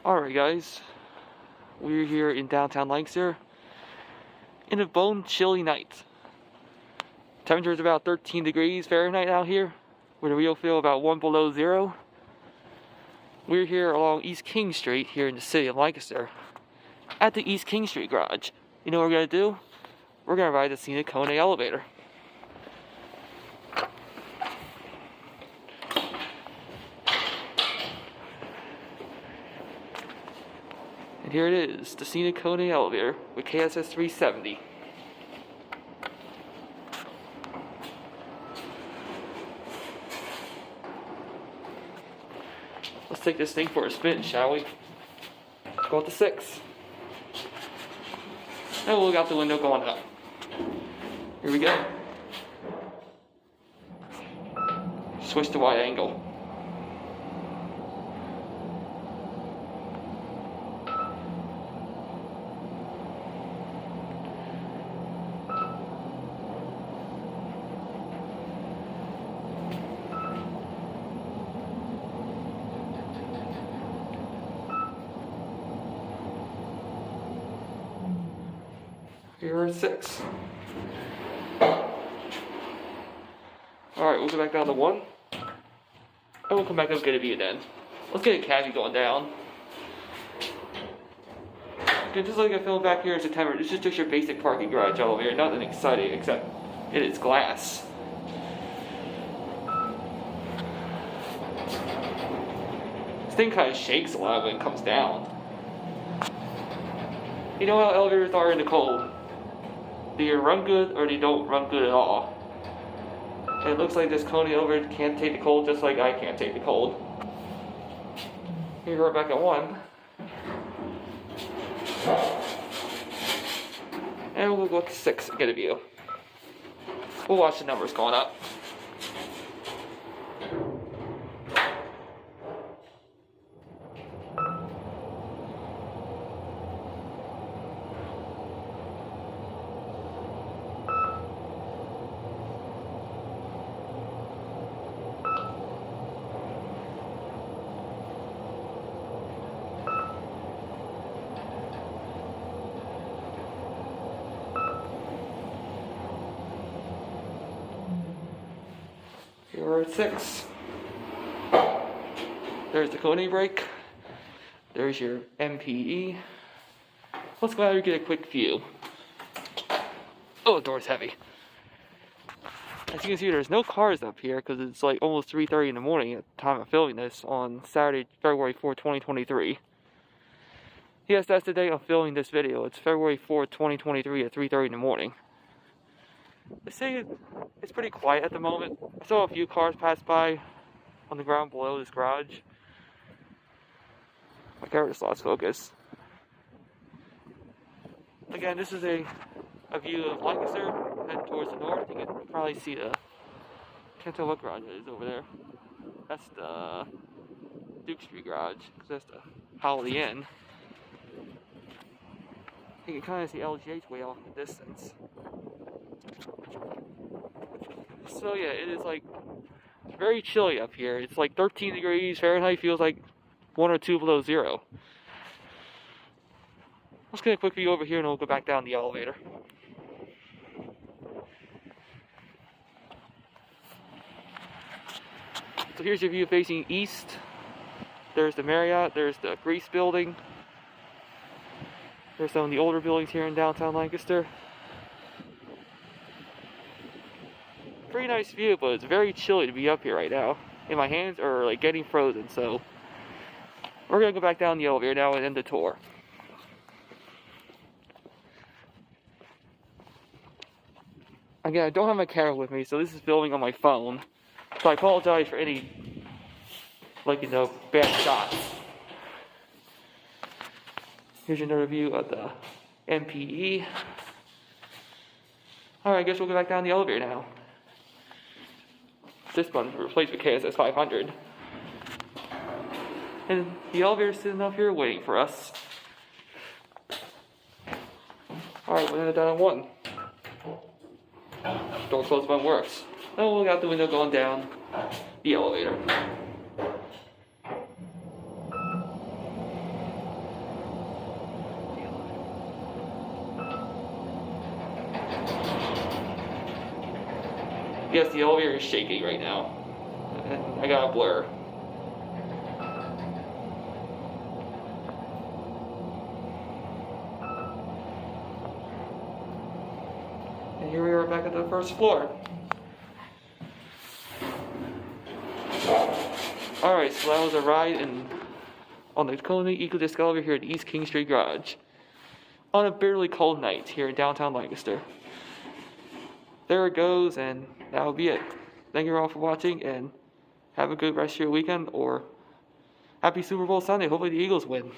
Alright guys, we're here in downtown Lancaster in a bone chilly night. Temperature is about 13 degrees Fahrenheit out here, with a real feel about 1 below zero. We're here along East King Street here in the city of Lancaster at the East King Street garage. You know what we're going to do? We're going to ride the scenic KONE elevator. And here it is, the scenic KONE elevator with KSS 370. Let's take this thing for a spin, shall we? Let's go up to 6. And we'll look out the window going up. Here we go. Switch to wide angle. Here are 6. Alright, we'll go back down to 1. And we'll come back up and get a view then. Let's get a cabby going down. Okay, just like I filmed back here in September, this is just your basic parking garage elevator. Nothing exciting except it is glass. This thing kind of shakes a lot when it comes down. You know how elevators are in the cold. They either run good or they don't run good at all. And it looks like this KONE elevator can't take the cold just like I can't take the cold. Here we're back at 1. And we'll go to 6 and get a view. We'll watch the numbers going up. Here we're at 6. There's the KONE brake. There's your MPE. Let's go out here and get a quick view. Oh, the door's heavy. As you can see, there's no cars up here because it's like almost 3:30 in the morning at the time of filming this on Saturday, February 4th, 2023. Yes, that's the day I'm filming this video. It's February 4th, 2023 at 3:30 in the morning. The city is pretty quiet at the moment. I saw a few cars pass by on the ground below this garage. My camera just lost focus. Again, this is a view of Lancaster, heading towards the north. You can probably see the, can't tell what garage it is over there. That's the Duke Street garage, because that's the Holiday Inn. You can kind of see LGH way off in the distance. So yeah, it is like very chilly up here. It's like 13 degrees Fahrenheit, feels like 1 or 2 below zero. Let's get a quick view over here and we'll go back down the elevator. So here's your view facing east. There's the Marriott, there's the Greece building. There's some of the older buildings here in downtown Lancaster. Pretty nice view, but it's very chilly to be up here right now. And my hands are like getting frozen, so we're gonna go back down the elevator now and end the tour. Again, I don't have my camera with me, so this is filming on my phone. So I apologize for any, bad shots. Here's another view of the MPE. Alright, I guess we'll go back down the elevator now. This one's replaced with KSS 500. And the elevator's sitting up here waiting for us. Alright, we're down at 1. Door closed button works. Now we'll look out the window going down the elevator. guess the elevator is shaking right now. And I got a blur. And here we are back at the first floor. Alright, so that was a ride on the KONE EcoDisc elevator here at East King Street Garage. On a bitterly cold night here in downtown Lancaster. There it goes, and that'll be it. Thank you all for watching, and have a good rest of your weekend, or happy Super Bowl Sunday. Hopefully the Eagles win.